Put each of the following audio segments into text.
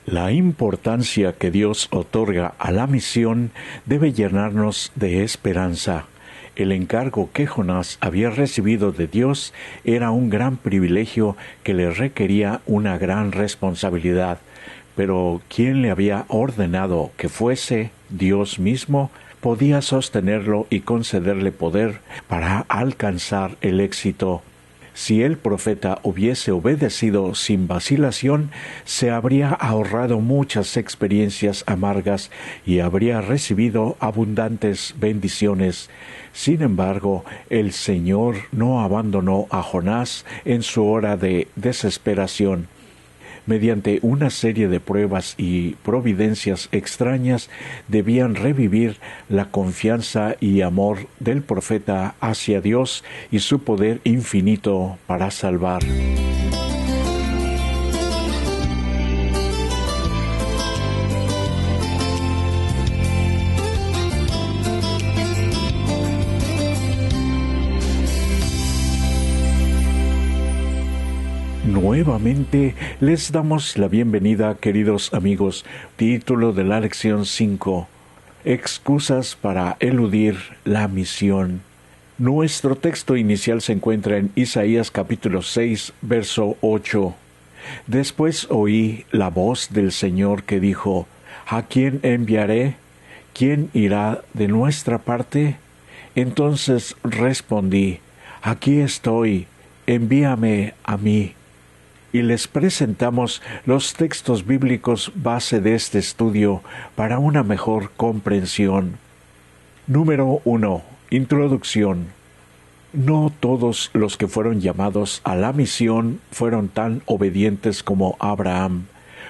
La importancia que Dios otorga a la misión debe llenarnos de esperanza. El encargo que Jonás había recibido de Dios era un gran privilegio que le requería una gran responsabilidad. Pero quien le había ordenado que fuese Dios mismo, podía sostenerlo y concederle poder para alcanzar el éxito. Si el profeta hubiese obedecido sin vacilación, se habría ahorrado muchas experiencias amargas y habría recibido abundantes bendiciones. Sin embargo, el Señor no abandonó a Jonás en su hora de desesperación. Mediante una serie de pruebas y providencias extrañas, debían revivir la confianza y amor del profeta hacia Dios y su poder infinito para salvar. Nuevamente les damos la bienvenida, queridos amigos. Título de la lección 5. Excusas para eludir la misión. Nuestro texto inicial se encuentra en Isaías capítulo 6, verso 8. Después oí la voz del Señor que dijo: ¿A quién enviaré? ¿Quién irá de nuestra parte? Entonces respondí: Aquí estoy, envíame a mí. Y les presentamos los textos bíblicos base de este estudio para una mejor comprensión. Número 1. Introducción. No todos los que fueron llamados a la misión fueron tan obedientes como Abraham.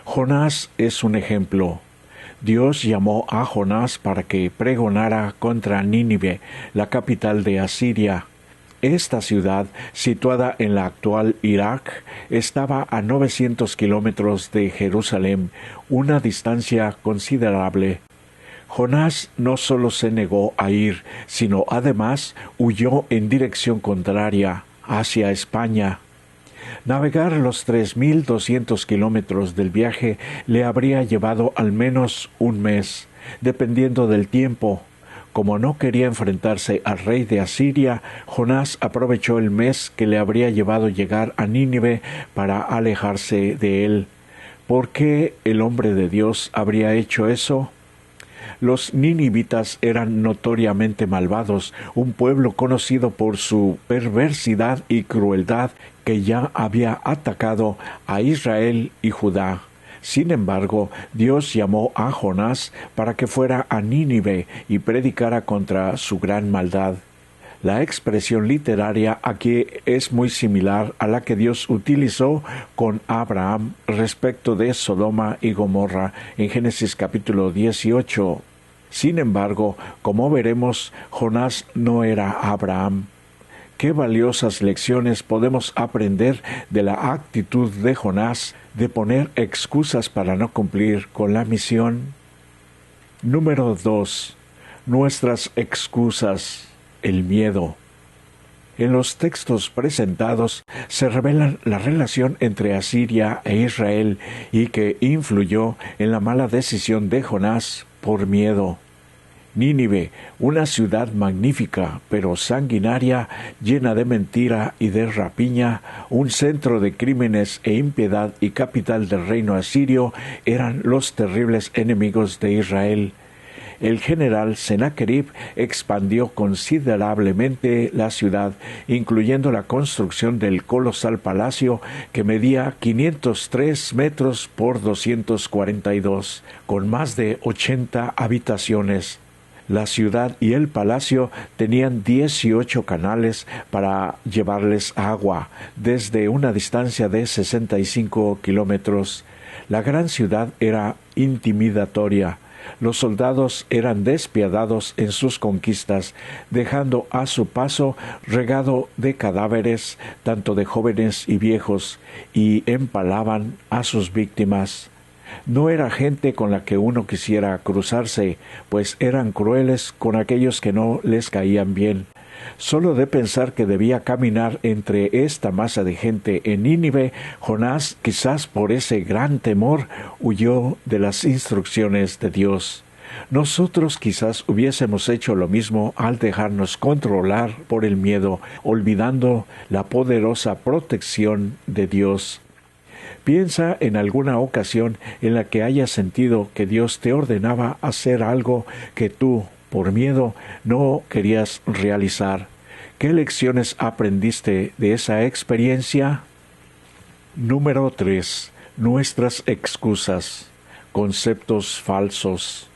Jonás es un ejemplo. Dios llamó a Jonás para que pregonara contra Nínive, la capital de Asiria. Esta ciudad, situada en la actual Irak, estaba a 900 kilómetros de Jerusalén, una distancia considerable. Jonás no solo se negó a ir, sino además huyó en dirección contraria, hacia España. Navegar los 3.200 kilómetros del viaje le habría llevado al menos un mes, dependiendo del tiempo. Como no quería enfrentarse al rey de Asiria, Jonás aprovechó el mes que le habría llevado llegar a Nínive para alejarse de él. ¿Por qué el hombre de Dios habría hecho eso? Los ninivitas eran notoriamente malvados, un pueblo conocido por su perversidad y crueldad que ya había atacado a Israel y Judá. Sin embargo, Dios llamó a Jonás para que fuera a Nínive y predicara contra su gran maldad. La expresión literaria aquí es muy similar a la que Dios utilizó con Abraham respecto de Sodoma y Gomorra en Génesis capítulo 18. Sin embargo, como veremos, Jonás no era Abraham. Qué valiosas lecciones podemos aprender de la actitud de Jonás de poner excusas para no cumplir con la misión. Número 2. Nuestras excusas. El miedo. En los textos presentados se revela la relación entre Asiria e Israel y que influyó en la mala decisión de Jonás por miedo. Nínive, una ciudad magnífica, pero sanguinaria, llena de mentira y de rapiña, un centro de crímenes e impiedad y capital del reino asirio, eran los terribles enemigos de Israel. El general Sennacherib expandió considerablemente la ciudad, incluyendo la construcción del colosal palacio que medía 503 metros por 242, con más de 80 habitaciones. La ciudad y el palacio tenían 18 canales para llevarles agua, desde una distancia de 65 kilómetros. La gran ciudad era intimidatoria. Los soldados eran despiadados en sus conquistas, dejando a su paso regado de cadáveres, tanto de jóvenes y viejos, y empalaban a sus víctimas. No era gente con la que uno quisiera cruzarse, pues eran crueles con aquellos que no les caían bien. Solo de pensar que debía caminar entre esta masa de gente en Nínive, Jonás, quizás por ese gran temor, huyó de las instrucciones de Dios. Nosotros quizás hubiésemos hecho lo mismo al dejarnos controlar por el miedo, olvidando la poderosa protección de Dios. Piensa en alguna ocasión en la que hayas sentido que Dios te ordenaba hacer algo que tú, por miedo, no querías realizar. ¿Qué lecciones aprendiste de esa experiencia? Número 3. Nuestras excusas. Conceptos falsos.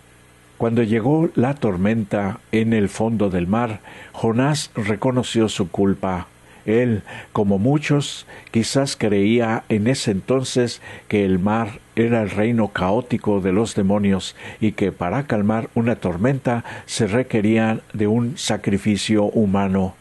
Cuando llegó la tormenta en el fondo del mar, Jonás reconoció su culpa. Él, como muchos, quizás creía en ese entonces que el mar era el reino caótico de los demonios y que para calmar una tormenta se requería de un sacrificio humano.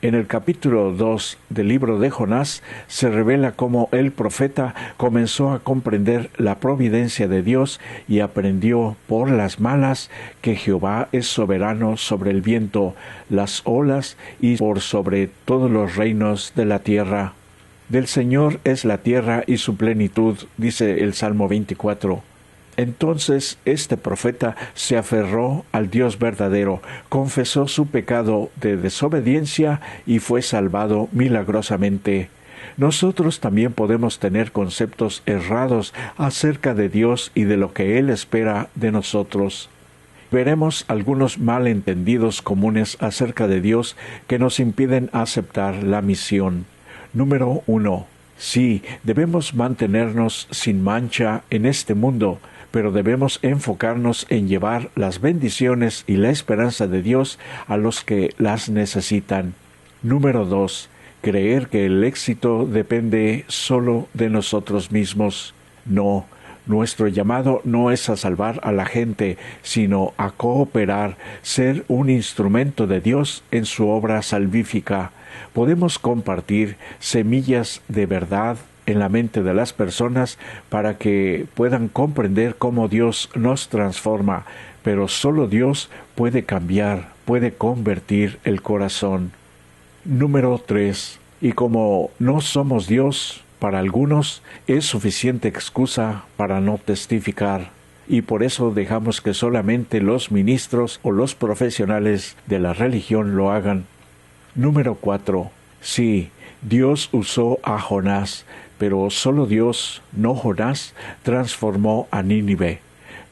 En el capítulo 2 del libro de Jonás se revela cómo el profeta comenzó a comprender la providencia de Dios y aprendió por las malas que Jehová es soberano sobre el viento, las olas y por sobre todos los reinos de la tierra. Del Señor es la tierra y su plenitud, dice el Salmo 24. Entonces este profeta se aferró al Dios verdadero, confesó su pecado de desobediencia y fue salvado milagrosamente. Nosotros también podemos tener conceptos errados acerca de Dios y de lo que Él espera de nosotros. Veremos algunos malentendidos comunes acerca de Dios que nos impiden aceptar la misión. Número 1. Sí, debemos mantenernos sin mancha en este mundo, pero debemos enfocarnos en llevar las bendiciones y la esperanza de Dios a los que las necesitan. Número 2. Creer que el éxito depende solo de nosotros mismos. No, nuestro llamado no es a salvar a la gente, sino a cooperar, ser un instrumento de Dios en su obra salvífica. Podemos compartir semillas de verdad en la mente de las personas para que puedan comprender cómo Dios nos transforma, pero solo Dios puede cambiar, puede convertir el corazón. Número 3. Y como no somos Dios, para algunos es suficiente excusa para no testificar, y por eso dejamos que solamente los ministros o los profesionales de la religión lo hagan. Número 4. Sí, Dios usó a Jonás, pero solo Dios, no Jonás, transformó a Nínive.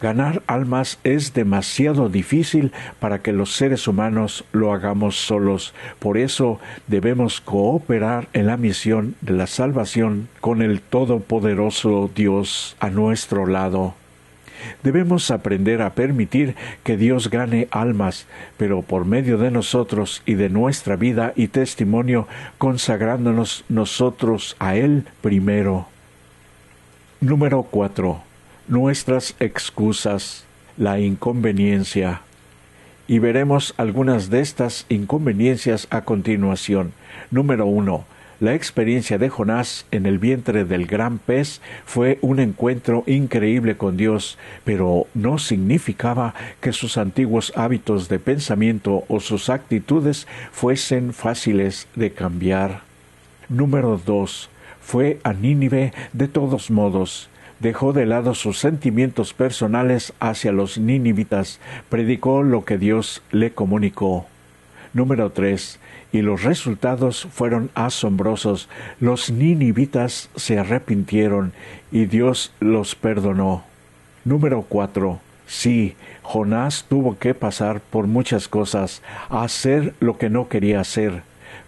Ganar almas es demasiado difícil para que los seres humanos lo hagamos solos. Por eso debemos cooperar en la misión de la salvación con el todopoderoso Dios a nuestro lado. Debemos aprender a permitir que Dios gane almas, pero por medio de nosotros y de nuestra vida y testimonio, consagrándonos nosotros a Él primero. Número 4. Nuestras excusas, la inconveniencia. Y veremos algunas de estas inconveniencias a continuación. Número 1. La experiencia de Jonás en el vientre del gran pez fue un encuentro increíble con Dios, pero no significaba que sus antiguos hábitos de pensamiento o sus actitudes fuesen fáciles de cambiar. Número 2. Fue a Nínive de todos modos. Dejó de lado sus sentimientos personales hacia los ninivitas, predicó lo que Dios le comunicó. Número 3. Y los resultados fueron asombrosos. Los ninivitas se arrepintieron y Dios los perdonó. Número 4. Sí, Jonás tuvo que pasar por muchas cosas, hacer lo que no quería hacer,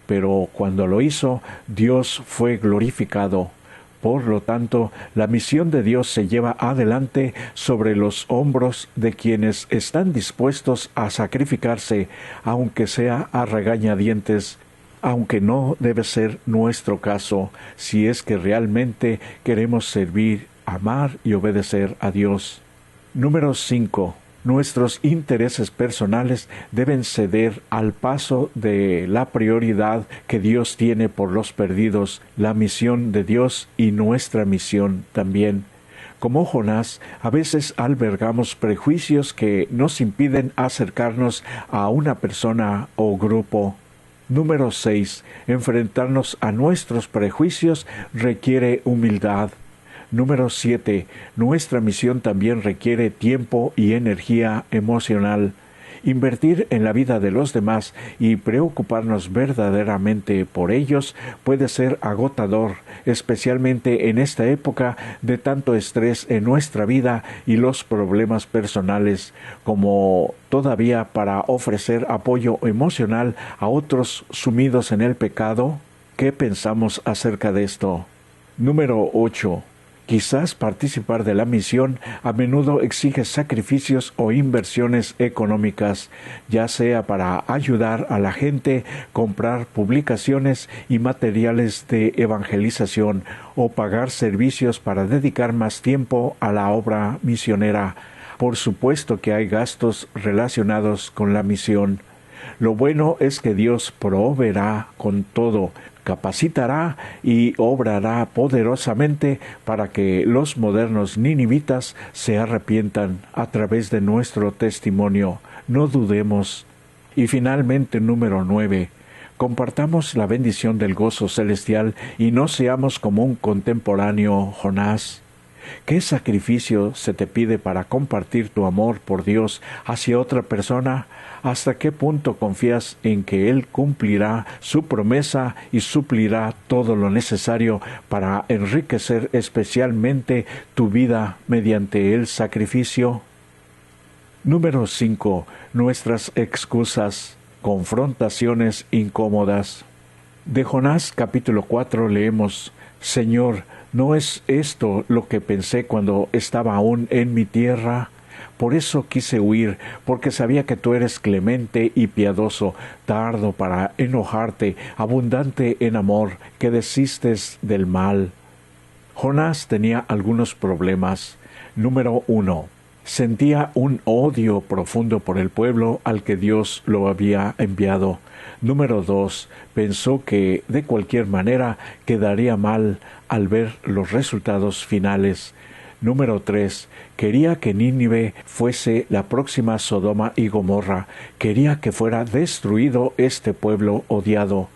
pero cuando lo hizo, Dios fue glorificado. Por lo tanto, la misión de Dios se lleva adelante sobre los hombros de quienes están dispuestos a sacrificarse, aunque sea a regañadientes, aunque no debe ser nuestro caso, si es que realmente queremos servir, amar y obedecer a Dios. Número 5. Nuestros intereses personales deben ceder al paso de la prioridad que Dios tiene por los perdidos, la misión de Dios y nuestra misión también. Como Jonás, a veces albergamos prejuicios que nos impiden acercarnos a una persona o grupo. Número 6. Enfrentarnos a nuestros prejuicios requiere humildad. Número 7. Nuestra misión también requiere tiempo y energía emocional. Invertir en la vida de los demás y preocuparnos verdaderamente por ellos puede ser agotador, especialmente en esta época de tanto estrés en nuestra vida y los problemas personales, como todavía para ofrecer apoyo emocional a otros sumidos en el pecado. ¿Qué pensamos acerca de esto? Número 8. Quizás participar de la misión a menudo exige sacrificios o inversiones económicas, ya sea para ayudar a la gente, comprar publicaciones y materiales de evangelización o pagar servicios para dedicar más tiempo a la obra misionera. Por supuesto que hay gastos relacionados con la misión. Lo bueno es que Dios proveerá con todo, capacitará y obrará poderosamente para que los modernos ninivitas se arrepientan a través de nuestro testimonio. No dudemos. Y finalmente, número 9. Compartamos la bendición del gozo celestial y no seamos como un contemporáneo Jonás. ¿Qué sacrificio se te pide para compartir tu amor por Dios hacia otra persona? ¿Hasta qué punto confías en que Él cumplirá su promesa y suplirá todo lo necesario para enriquecer especialmente tu vida mediante el sacrificio? Número 5. Nuestras excusas, confrontaciones incómodas. De Jonás capítulo 4 leemos: Señor, ¿no es esto lo que pensé cuando estaba aún en mi tierra? Por eso quise huir, porque sabía que tú eres clemente y piadoso, tardo para enojarte, abundante en amor, que desistes del mal. Jonás tenía algunos problemas. Número 1. Sentía un odio profundo por el pueblo al que Dios lo había enviado. Número 2. Pensó que de cualquier manera quedaría mal al ver los resultados finales. Número 3. Quería que Nínive fuese la próxima Sodoma y Gomorra. Quería que fuera destruido este pueblo odiado.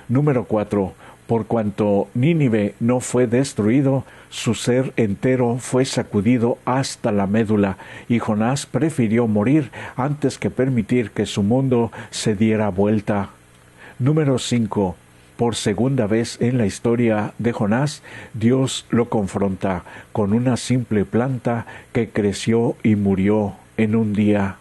Número 4. Por cuanto Nínive no fue destruido, su ser entero fue sacudido hasta la médula, y Jonás prefirió morir antes que permitir que su mundo se diera vuelta. Número 5. Por segunda vez en la historia de Jonás, Dios lo confronta con una simple planta que creció y murió en un día.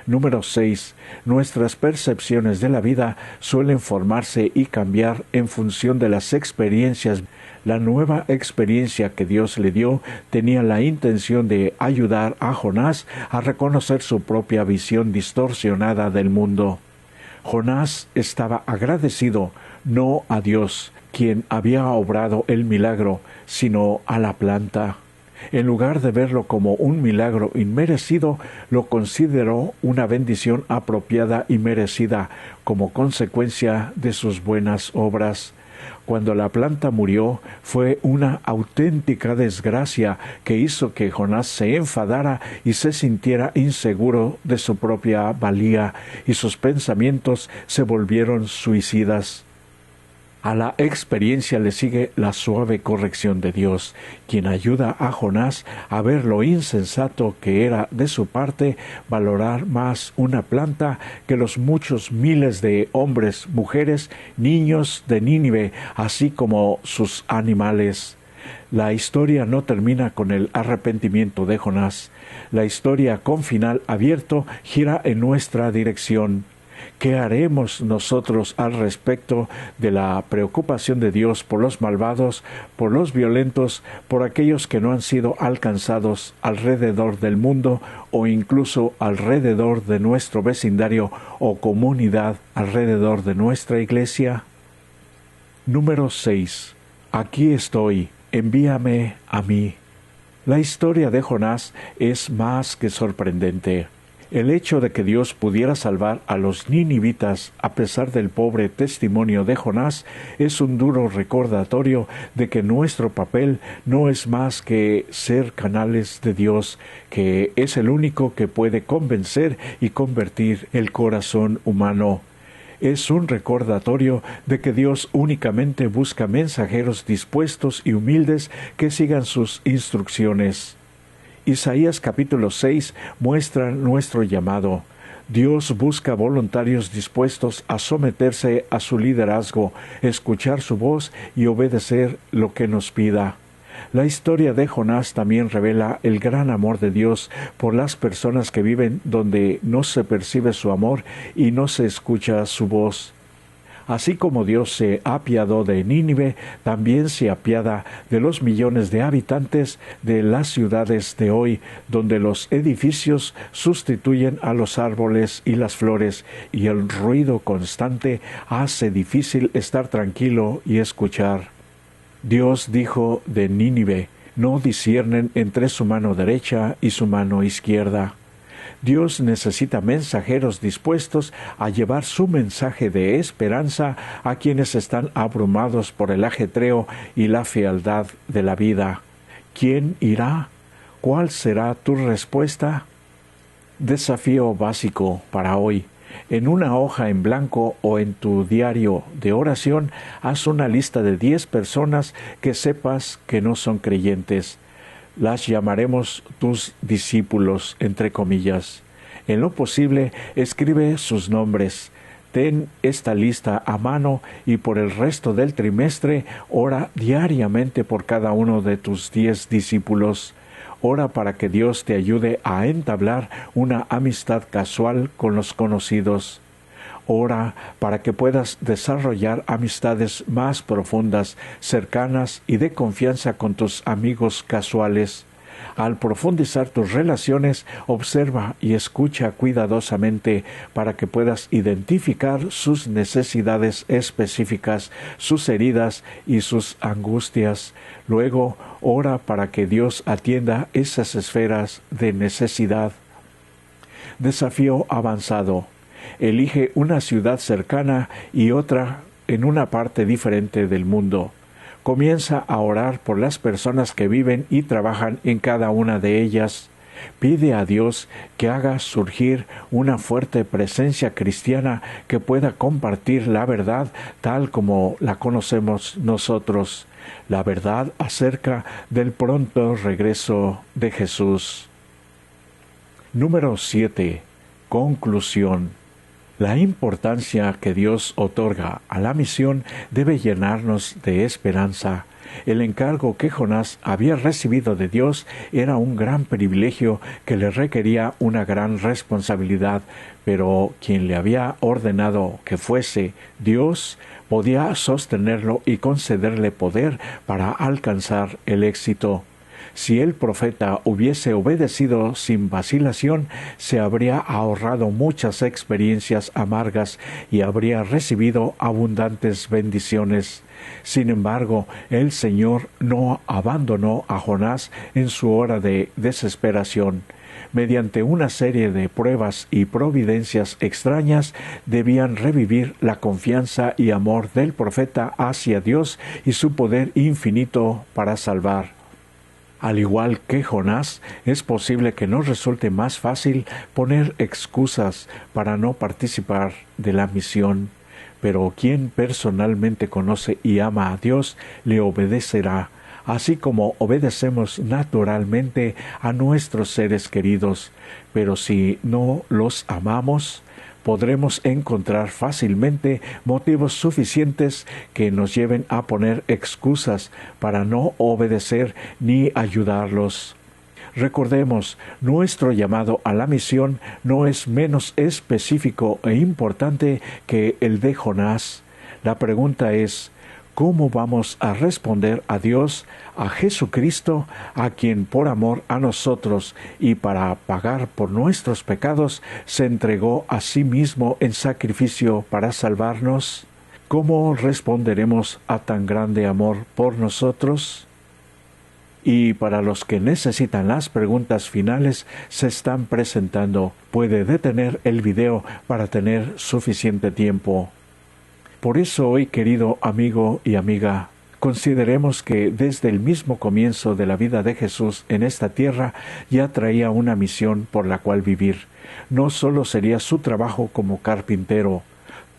Número 6. Nuestras percepciones de la vida suelen formarse y cambiar en función de las experiencias. La nueva experiencia que Dios le dio tenía la intención de ayudar a Jonás a reconocer su propia visión distorsionada del mundo. Jonás estaba agradecido no a Dios, quien había obrado el milagro, sino a la planta. En lugar de verlo como un milagro inmerecido, lo consideró una bendición apropiada y merecida como consecuencia de sus buenas obras. Cuando la planta murió, fue una auténtica desgracia que hizo que Jonás se enfadara y se sintiera inseguro de su propia valía, y sus pensamientos se volvieron suicidas. A la experiencia le sigue la suave corrección de Dios, quien ayuda a Jonás a ver lo insensato que era de su parte valorar más una planta que los muchos miles de hombres, mujeres, niños de Nínive, así como sus animales. La historia no termina con el arrepentimiento de Jonás. La historia con final abierto gira en nuestra dirección. ¿Qué haremos nosotros al respecto de la preocupación de Dios por los malvados, por los violentos, por aquellos que no han sido alcanzados alrededor del mundo o incluso alrededor de nuestro vecindario o comunidad alrededor de nuestra iglesia? Número 6. Aquí estoy, envíame a mí. La historia de Jonás es más que sorprendente. El hecho de que Dios pudiera salvar a los ninivitas a pesar del pobre testimonio de Jonás es un duro recordatorio de que nuestro papel no es más que ser canales de Dios, que es el único que puede convencer y convertir el corazón humano. Es un recordatorio de que Dios únicamente busca mensajeros dispuestos y humildes que sigan sus instrucciones. Isaías capítulo 6 muestra nuestro llamado. Dios busca voluntarios dispuestos a someterse a su liderazgo, escuchar su voz y obedecer lo que nos pida. La historia de Jonás también revela el gran amor de Dios por las personas que viven donde no se percibe su amor y no se escucha su voz. Así como Dios se apiadó de Nínive, también se apiada de los millones de habitantes de las ciudades de hoy, donde los edificios sustituyen a los árboles y las flores, y el ruido constante hace difícil estar tranquilo y escuchar. Dios dijo de Nínive: no disciernen entre su mano derecha y su mano izquierda. Dios necesita mensajeros dispuestos a llevar su mensaje de esperanza a quienes están abrumados por el ajetreo y la fealdad de la vida. ¿Quién irá? ¿Cuál será tu respuesta? Desafío básico para hoy. En una hoja en blanco o en tu diario de oración, haz una lista de 10 personas que sepas que no son creyentes. Las llamaremos tus discípulos, entre comillas. En lo posible, escribe sus nombres. Ten esta lista a mano y por el resto del trimestre, ora diariamente por cada uno de tus 10 discípulos. Ora para que Dios te ayude a entablar una amistad casual con los conocidos. Ora para que puedas desarrollar amistades más profundas, cercanas y de confianza con tus amigos casuales. Al profundizar tus relaciones, observa y escucha cuidadosamente para que puedas identificar sus necesidades específicas, sus heridas y sus angustias. Luego, ora para que Dios atienda esas esferas de necesidad. Desafío avanzado. Elige una ciudad cercana y otra en una parte diferente del mundo. Comienza a orar por las personas que viven y trabajan en cada una de ellas. Pide a Dios que haga surgir una fuerte presencia cristiana que pueda compartir la verdad tal como la conocemos nosotros, la verdad acerca del pronto regreso de Jesús. Número 7. Conclusión. La importancia que Dios otorga a la misión debe llenarnos de esperanza. El encargo que Jonás había recibido de Dios era un gran privilegio que le requería una gran responsabilidad, pero quien le había ordenado que fuese Dios podía sostenerlo y concederle poder para alcanzar el éxito. Si el profeta hubiese obedecido sin vacilación, se habría ahorrado muchas experiencias amargas y habría recibido abundantes bendiciones. Sin embargo, el Señor no abandonó a Jonás en su hora de desesperación. Mediante una serie de pruebas y providencias extrañas, debían revivir la confianza y amor del profeta hacia Dios y su poder infinito para salvar. Al igual que Jonás, es posible que nos resulte más fácil poner excusas para no participar de la misión, pero quien personalmente conoce y ama a Dios le obedecerá, así como obedecemos naturalmente a nuestros seres queridos. Pero si no los amamos, podremos encontrar fácilmente motivos suficientes que nos lleven a poner excusas para no obedecer ni ayudarlos. Recordemos, nuestro llamado a la misión no es menos específico e importante que el de Jonás. La pregunta es: ¿cómo vamos a responder a Dios, a Jesucristo, a quien por amor a nosotros y para pagar por nuestros pecados se entregó a sí mismo en sacrificio para salvarnos? ¿Cómo responderemos a tan grande amor por nosotros? Y para los que necesitan las preguntas finales se están presentando. Puede detener el video para tener suficiente tiempo. Por eso hoy, querido amigo y amiga, consideremos que desde el mismo comienzo de la vida de Jesús en esta tierra ya traía una misión por la cual vivir. No solo sería su trabajo como carpintero.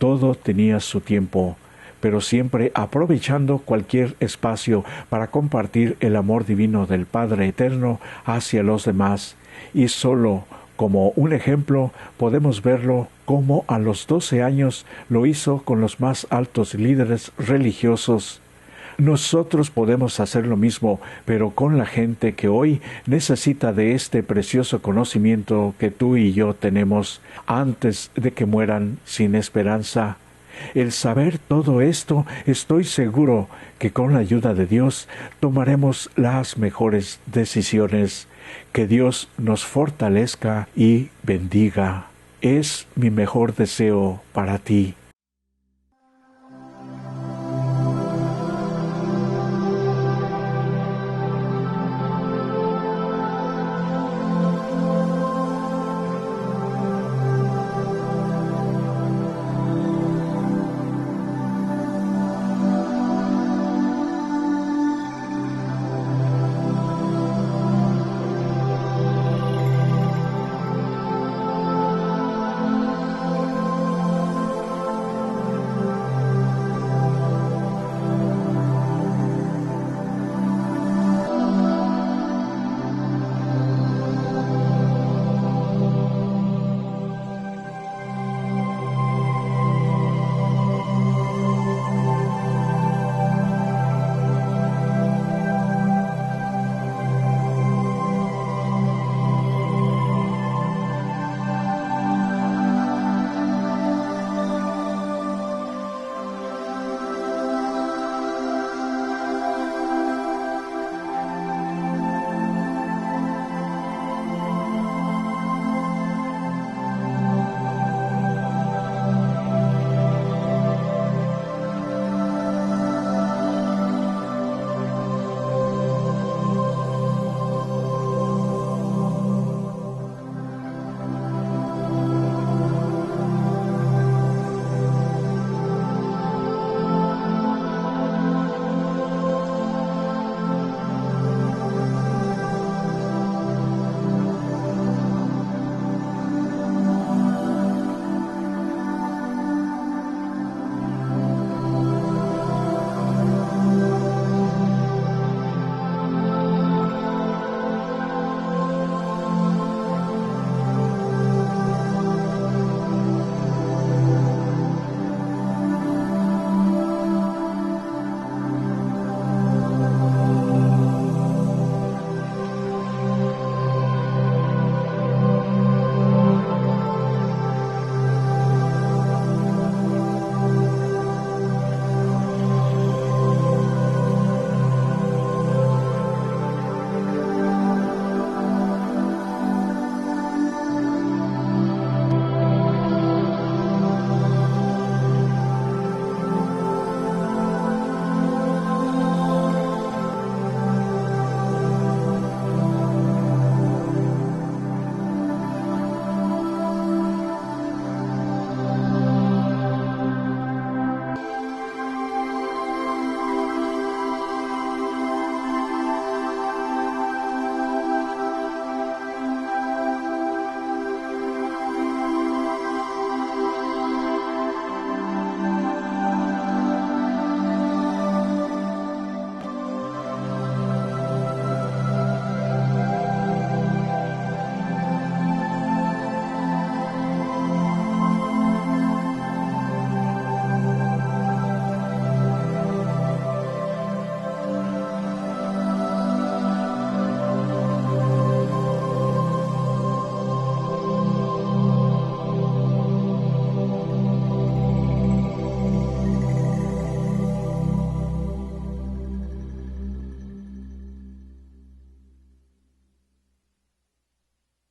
Todo tenía su tiempo, pero siempre aprovechando cualquier espacio para compartir el amor divino del Padre Eterno hacia los demás. Y solo como un ejemplo podemos verlo como a los 12 años lo hizo con los más altos líderes religiosos. Nosotros podemos hacer lo mismo, pero con la gente que hoy necesita de este precioso conocimiento que tú y yo tenemos antes de que mueran sin esperanza. El saber todo esto, estoy seguro que con la ayuda de Dios tomaremos las mejores decisiones. Que Dios nos fortalezca y bendiga. Es mi mejor deseo para ti.